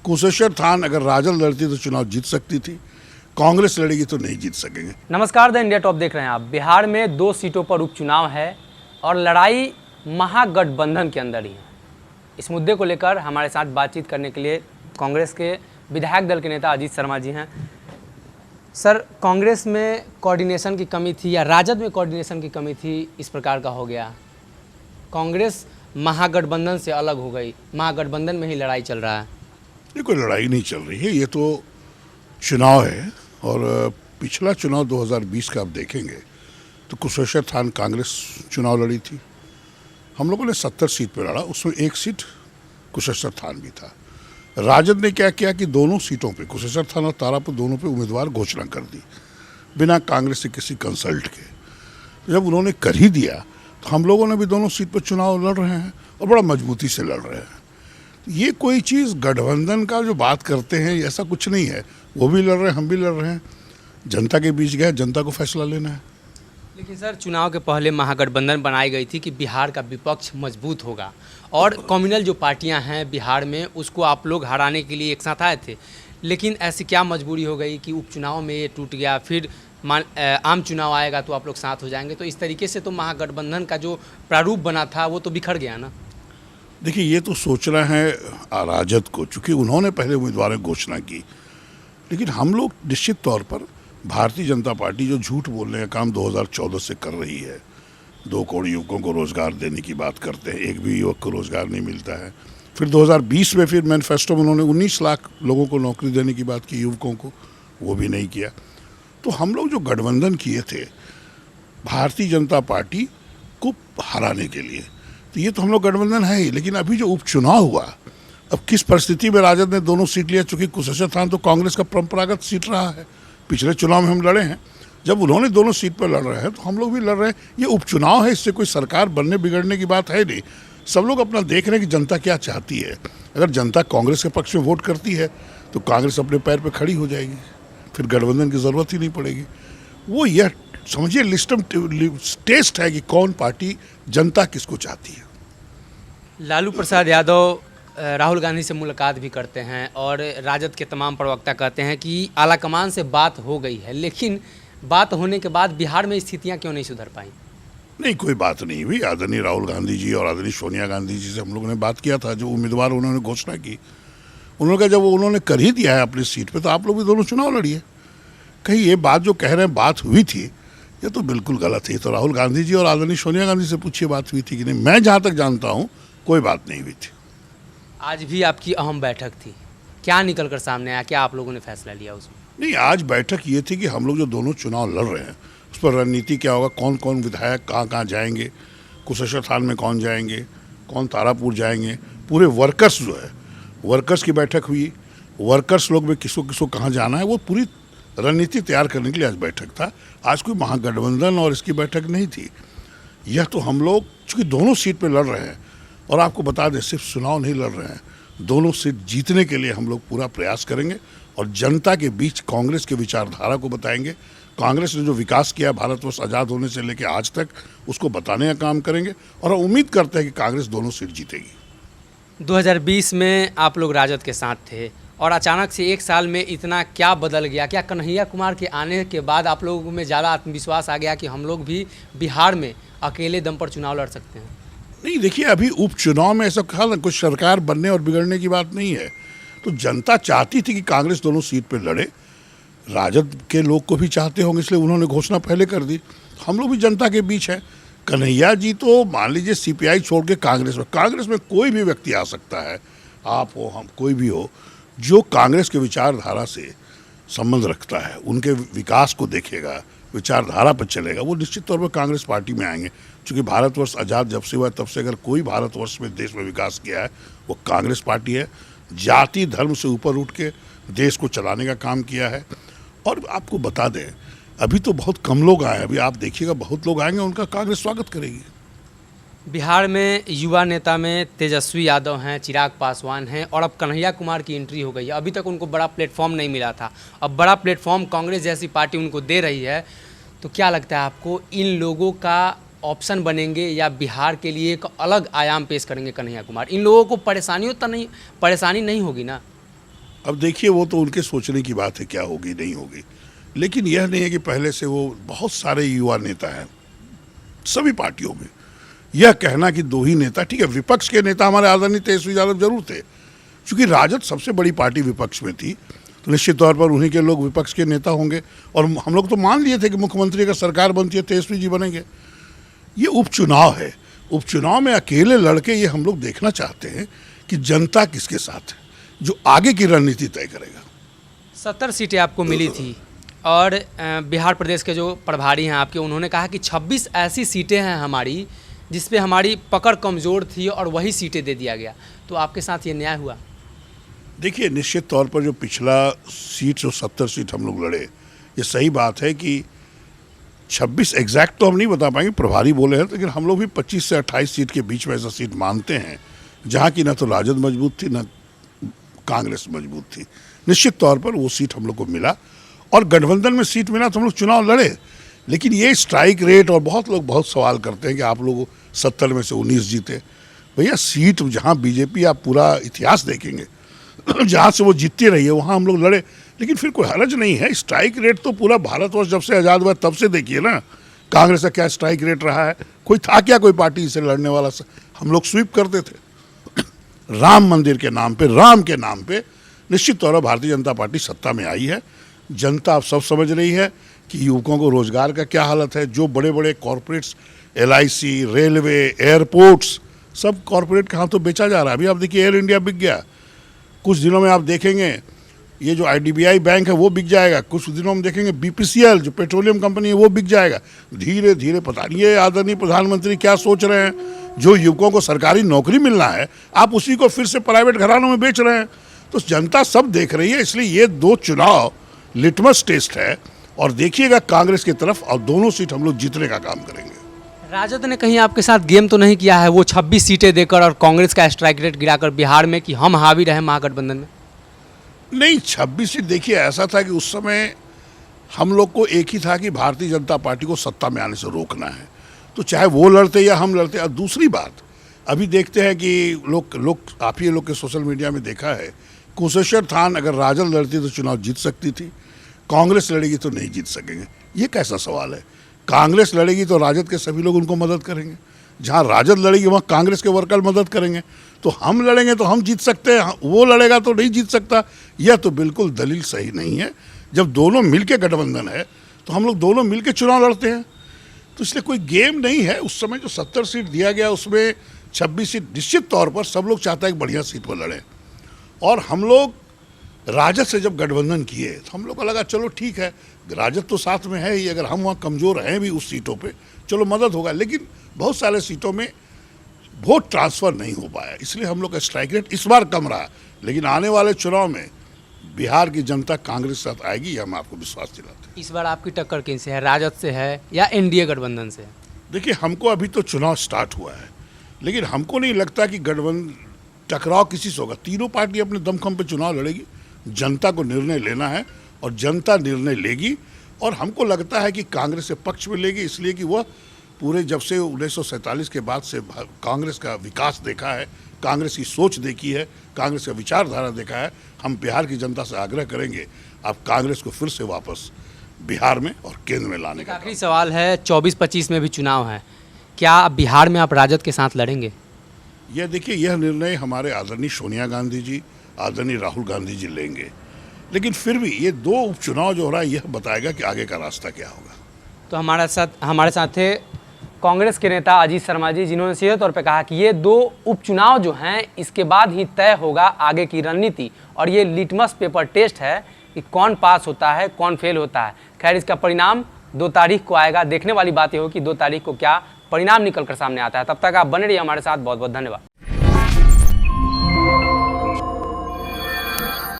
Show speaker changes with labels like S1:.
S1: कुशेश्वर थान अगर राजद लड़ती तो चुनाव जीत सकती थी, कांग्रेस लड़ेगी तो नहीं जीत सकेंगे।
S2: नमस्कार, द इंडिया टॉप देख रहे हैं आप। बिहार में 2 सीटों पर उपचुनाव है और लड़ाई महागठबंधन के अंदर ही है। इस मुद्दे को लेकर हमारे साथ बातचीत करने के लिए कांग्रेस के विधायक दल के नेता अजीत शर्मा जी हैं। सर, कांग्रेस में कोऑर्डिनेशन की कमी थी या राजद में कोऑर्डिनेशन की कमी थी, इस प्रकार का हो गया? कांग्रेस महागठबंधन से अलग हो गई, महागठबंधन में ही लड़ाई चल रहा है।
S1: ये कोई लड़ाई नहीं चल रही है, ये तो चुनाव है। और पिछला चुनाव 2020 का आप देखेंगे तो कुशेश्वर थान कांग्रेस चुनाव लड़ी थी। हम लोगों ने 70 सीट पे लड़ा, उसमें 1 सीट कुशेश्वर थान भी था। राजद ने क्या किया कि दोनों सीटों पे, कुशेश्वर थान और तारापुर, दोनों पे उम्मीदवार घोषणा कर दी बिना कांग्रेस से किसी कंसल्ट के। जब उन्होंने कर ही दिया तो हम लोगों ने भी दोनों सीट पर चुनाव लड़ रहे हैं और बड़ा मजबूती से लड़ रहे हैं। ये कोई चीज़ गठबंधन का जो बात करते हैं ऐसा कुछ नहीं है। वो भी लड़ रहे हैं, हम भी लड़ रहे हैं। जनता के बीच गए, जनता को फैसला लेना है।
S2: लेकिन सर, चुनाव के पहले महागठबंधन बनाई गई थी कि बिहार का विपक्ष मजबूत होगा और कम्युनल जो पार्टियां हैं बिहार में, उसको आप लोग हराने के लिए एक साथ आए थे। लेकिन ऐसी क्या मजबूरी हो गई कि उपचुनाव में ये टूट गया, फिर आम चुनाव आएगा तो आप लोग साथ हो जाएंगे? तो इस तरीके से तो महागठबंधन का जो प्रारूप बना था वो तो बिखर गया ना।
S1: देखिए, ये तो सोचना है राजद को, चूँकि उन्होंने पहले उम्मीदवारों की घोषणा की। लेकिन हम लोग निश्चित तौर पर, भारतीय जनता पार्टी जो झूठ बोलने का काम 2014 से कर रही है, 2 करोड़ युवकों को रोज़गार देने की बात करते हैं, एक भी युवक को रोज़गार नहीं मिलता है। फिर 2020 में फिर मैनिफेस्टो में उन्होंने 19 लाख लोगों को नौकरी देने की बात की, युवकों को, वो भी नहीं किया। तो हम लोग जो गठबंधन किए थे भारतीय जनता पार्टी को हराने के लिए, तो ये तो हम लोग गठबंधन है ही। लेकिन अभी जो उपचुनाव हुआ, अब किस परिस्थिति में राजद ने दोनों सीट लिया, चूँकि कुशेश्वर थान तो कांग्रेस का परंपरागत सीट रहा है, पिछले चुनाव में हम लड़े हैं। जब उन्होंने दोनों सीट पर लड़ रहे हैं तो हम लोग भी लड़ रहे हैं। ये उपचुनाव है, इससे कोई सरकार बनने बिगड़ने की बात है नहीं। सब लोग अपना देख रहे हैं कि जनता क्या चाहती है। अगर जनता कांग्रेस के पक्ष में वोट करती है तो कांग्रेस अपने पैर पर खड़ी हो जाएगी, फिर गठबंधन की ज़रूरत ही नहीं पड़ेगी। वो यह समझिए लिस्टम टेस्ट है कि कौन पार्टी, जनता किसको चाहती है।
S2: लालू प्रसाद यादव राहुल गांधी से मुलाकात भी करते हैं और राजद के तमाम प्रवक्ता कहते हैं कि आलाकमान से बात हो गई है, लेकिन बात होने के बाद बिहार में स्थितियां क्यों नहीं सुधर पाई?
S1: नहीं, कोई बात नहीं हुई। आदरणीय राहुल गांधी जी और आदरणीय सोनिया गांधी जी से हम लोगों ने बात किया था। जो उम्मीदवार उन्होंने घोषणा की, उन्होंने कहा जब उन्होंने कर ही दिया है अपनी सीट पे तो आप लोग भी दोनों चुनाव लड़िए। कहीं ये बात जो कह रहे हैं बात हुई थी, ये तो बिल्कुल गलत है। तो राहुल गांधी जी और आदरणीय सोनिया गांधी से पूछिए बात हुई थी कि नहीं। मैं जहाँ तक जानता हूँ कोई बात नहीं हुई थी।
S2: आज भी आपकी अहम बैठक थी, क्या निकल कर सामने आया? क्या आप लोगों ने फैसला लिया उसमें?
S1: नहीं, आज बैठक ये थी कि हम लोग जो दोनों चुनाव लड़ रहे हैं उस पर रणनीति क्या होगा, कौन कौन विधायक कहाँ कहाँ जाएंगे, कुशेश्वर थान में कौन जाएंगे, कौन तारापुर जाएंगे, पूरे वर्कर्स जो है, वर्कर्स की बैठक हुई। वर्कर्स लोग में किसको किसको कहाँ जाना है, वो पूरी रणनीति तैयार करने के लिए आज बैठक था। आज कोई महागठबंधन और इसकी बैठक नहीं थी। यह तो हम लोग चूँकि दोनों सीट पर लड़ रहे हैं, और आपको बता दें सिर्फ चुनाव नहीं लड़ रहे हैं, दोनों सीट जीतने के लिए हम लोग पूरा प्रयास करेंगे और जनता के बीच कांग्रेस के विचारधारा को बताएंगे। कांग्रेस ने जो विकास किया भारतवर्ष आज़ाद होने से लेकर आज तक, उसको बताने का काम करेंगे और हम उम्मीद करते हैं कि कांग्रेस दोनों सीट जीतेगी।
S2: 2020 में आप लोग राजद के साथ थे और अचानक से 1 साल में इतना क्या बदल गया? क्या कन्हैया कुमार के आने के बाद आप लोगों में ज़्यादा आत्मविश्वास आ गया कि हम लोग भी बिहार में अकेले दम पर चुनाव लड़ सकते हैं?
S1: नहीं, देखिए, अभी उपचुनाव में ऐसा कहा ना, कुछ सरकार बनने और बिगड़ने की बात नहीं है। तो जनता चाहती थी कि कांग्रेस दोनों सीट पर लड़े। राजद के लोग को भी चाहते होंगे, इसलिए उन्होंने घोषणा पहले कर दी। हम लोग भी जनता के बीच हैं। कन्हैया जी तो मान लीजिए सीपीआई छोड़ के कांग्रेस में कोई भी व्यक्ति आ सकता है, आप हो, हम, कोई भी हो, जो कांग्रेस के विचारधारा से संबंध रखता है, उनके विकास को देखेगा, विचारधारा पर चलेगा, वो निश्चित तौर पर कांग्रेस पार्टी में आएंगे। क्योंकि भारतवर्ष आज़ाद जब से हुआ तब से अगर कोई भारतवर्ष में देश में विकास किया है वो कांग्रेस पार्टी है। जाति धर्म से ऊपर उठ के देश को चलाने का काम किया है। और आपको बता दें, अभी तो बहुत कम लोग आए, अभी आप देखिएगा बहुत लोग आएंगे, उनका कांग्रेस स्वागत करेगी।
S2: बिहार में युवा नेता में तेजस्वी यादव हैं, चिराग पासवान हैं और अब कन्हैया कुमार की एंट्री हो गई है। अभी तक उनको बड़ा प्लेटफॉर्म नहीं मिला था, अब बड़ा प्लेटफॉर्म कांग्रेस जैसी पार्टी उनको दे रही है। तो क्या लगता है आपको, इन लोगों का ऑप्शन बनेंगे या बिहार के लिए एक अलग आयाम पेश करेंगे कन्हैया कुमार? इन लोगों को परेशानी नहीं होगी ना?
S1: अब देखिए वो तो उनके सोचने की बात है क्या होगी नहीं होगी, लेकिन यह नहीं है कि पहले से वो बहुत सारे युवा नेता हैं सभी पार्टियों में। यह कहना कि दो ही नेता, ठीक है विपक्ष के नेता हमारे आदरणीय तेजस्वी यादव जरूर थे, क्योंकि राजद सबसे बड़ी पार्टी विपक्ष में थी तो निश्चित तौर पर उन्हीं के लोग विपक्ष के नेता होंगे। और हम लोग तो मान लिए थे कि मुख्यमंत्री अगर सरकार बनती है तेजस्वी जी बनेंगे। ये उपचुनाव है, उपचुनाव में अकेले लड़के ये हम लोग देखना चाहते हैं कि जनता किसके साथ है, जो आगे की रणनीति तय करेगा।
S2: 70 सीटें आपको मिली थी और बिहार प्रदेश के जो प्रभारी हैं आपके, उन्होंने कहा कि 26 ऐसी सीटें हैं हमारी जिस पे हमारी पकड़ कमज़ोर थी और वही सीटें दे दिया गया। तो आपके साथ ये न्याय हुआ?
S1: देखिए निश्चित तौर पर जो पिछला सीट जो 70 सीट हम लोग लड़े, ये सही बात है कि 26 एग्जैक्ट तो हम नहीं बता पाएंगे, प्रभारी बोले हैं, लेकिन हम लोग भी 25 से 28 सीट के बीच में ऐसा सीट मानते हैं जहाँ की ना तो राजद मजबूत थी ना कांग्रेस मजबूत थी। निश्चित तौर पर वो सीट हम लोग को मिला और गठबंधन में सीट मिला तो हम लोग चुनाव लड़े। लेकिन ये स्ट्राइक रेट, और बहुत लोग बहुत सवाल करते हैं कि आप लोग 70 में से 19 जीते। भैया सीट जहाँ बीजेपी, आप पूरा इतिहास देखेंगे जहाँ से वो जीतती रही है वहाँ हम लोग लड़े, लेकिन फिर कोई हरज नहीं है। स्ट्राइक रेट तो पूरा भारतवर्ष जब से आज़ाद हुआ तब से देखिए ना, कांग्रेस का क्या स्ट्राइक रेट रहा है, कोई था क्या कोई पार्टी से लड़ने वाला? हम लोग स्वीप करते थे। राम मंदिर के नाम पे, राम के नाम पे निश्चित तौर पर भारतीय जनता पार्टी सत्ता में आई है। जनता अब सब समझ रही है कि युवकों को रोजगार का क्या हालत है। जो बड़े बड़े कॉरपोरेट्स, LIC, रेलवे, एयरपोर्ट्स, सब कॉरपोरेट के हाथों बेचा जा रहा है। अभी आप देखिए एयर इंडिया बिक गया, कुछ दिनों में आप देखेंगे ये जो IDBI बैंक है वो बिक जाएगा, कुछ दिनों में देखेंगे BPCL जो पेट्रोलियम कंपनी है वो बिक जाएगा। धीरे धीरे पता नहीं ये आदरणीय प्रधानमंत्री क्या सोच रहे हैं, जो युवकों को सरकारी नौकरी मिलना है आप उसी को फिर से प्राइवेट घरानों में बेच रहे हैं। तो जनता सब देख रही है, इसलिए ये दो चुनाव लिटमस टेस्ट है और देखिएगा कांग्रेस की तरफ, और दोनों सीट हम लोग जीतने का काम करेंगे।
S2: राजद ने कहीं आपके साथ गेम तो नहीं किया है वो 26 सीटें देकर और कांग्रेस का स्ट्राइक रेट गिराकर बिहार में, कि हम हावी रहे महागठबंधन में?
S1: नहीं, 26 सीट देखिए ऐसा था कि उस समय हम लोग को एक ही था कि भारतीय जनता पार्टी को सत्ता में आने से रोकना है, तो चाहे वो लड़ते या हम लड़ते। और दूसरी बात अभी देखते हैं कि लोग आप ही लोग के सोशल मीडिया में देखा है, कुशेश्वर थान अगर राजद लड़ती तो चुनाव जीत सकती थी, कांग्रेस लड़ेगी तो नहीं जीत सकेंगे। ये कैसा सवाल है? कांग्रेस लड़ेगी तो राजद के सभी लोग उनको मदद करेंगे, जहाँ राजद लड़ेगी वहाँ कांग्रेस के वर्कर मदद करेंगे। तो हम लड़ेंगे तो हम जीत सकते हैं, वो लड़ेगा तो नहीं जीत सकता। यह तो बिल्कुल दलील सही नहीं है। जब दोनों मिलके गठबंधन है तो हम लोग दोनों मिलके चुनाव लड़ते हैं, तो इसलिए कोई गेम नहीं है। उस समय जो 70 सीट दिया गया उसमें 26 सीट निश्चित तौर पर सब लोग चाहता है कि बढ़िया सीट पर लड़ें। और हम लोग राजद से जब गठबंधन किए तो हम लोग को लगा चलो ठीक है, राजद तो साथ में है ही, अगर हम वहाँ कमज़ोर हैं भी उस सीटों पे चलो मदद होगा। लेकिन बहुत सारे सीटों में वोट ट्रांसफ़र नहीं हो पाया, इसलिए हम लोग का स्ट्राइक रेट इस बार कम रहा। लेकिन आने वाले चुनाव में बिहार की जनता कांग्रेस के साथ आएगी, ये हम आपको विश्वास दिलाते हैं।
S2: इस बार आपकी टक्कर किन से है, राजद से है या NDA गठबंधन से?
S1: देखिए हमको अभी तो चुनाव स्टार्ट हुआ है, लेकिन हमको नहीं लगता कि गठबंधन टकराव किसी से होगा। तीनों पार्टी अपने दमखम पे चुनाव लड़ेगी, जनता को निर्णय लेना है और जनता निर्णय लेगी। और हमको लगता है कि कांग्रेस के पक्ष में लेगी, इसलिए कि वह पूरे जब से 1947 के बाद से कांग्रेस का विकास देखा है, कांग्रेस की सोच देखी है, कांग्रेस का विचारधारा देखा है। हम बिहार की जनता से आग्रह करेंगे आप कांग्रेस को फिर से वापस बिहार में और केंद्र में लाने का।
S2: आखिरी सवाल है, 24-25 में भी चुनाव है, क्या बिहार में आप राजद के साथ लड़ेंगे?
S1: यह देखिए यह निर्णय हमारे आदरणीय सोनिया गांधी जी, आदरणीय राहुल गांधी जी लेंगे, लेकिन फिर भी ये दो उपचुनाव जो हो रहा है यह बताएगा कि आगे का रास्ता क्या होगा।
S2: तो हमारे साथ थे कांग्रेस के नेता अजीत शर्मा जी, जिन्होंने सीधे तौर पे कहा कि ये दो उपचुनाव जो हैं इसके बाद ही तय होगा आगे की रणनीति, और ये लिटमस पेपर टेस्ट है कि कौन पास होता है कौन फेल होता है। खैर इसका परिणाम 2 तारीख को आएगा, देखने वाली बात ये हो कि 2 तारीख को क्या परिणाम निकल कर सामने आता है। तब तक आप बने रहिए हमारे साथ, बहुत बहुत धन्यवाद।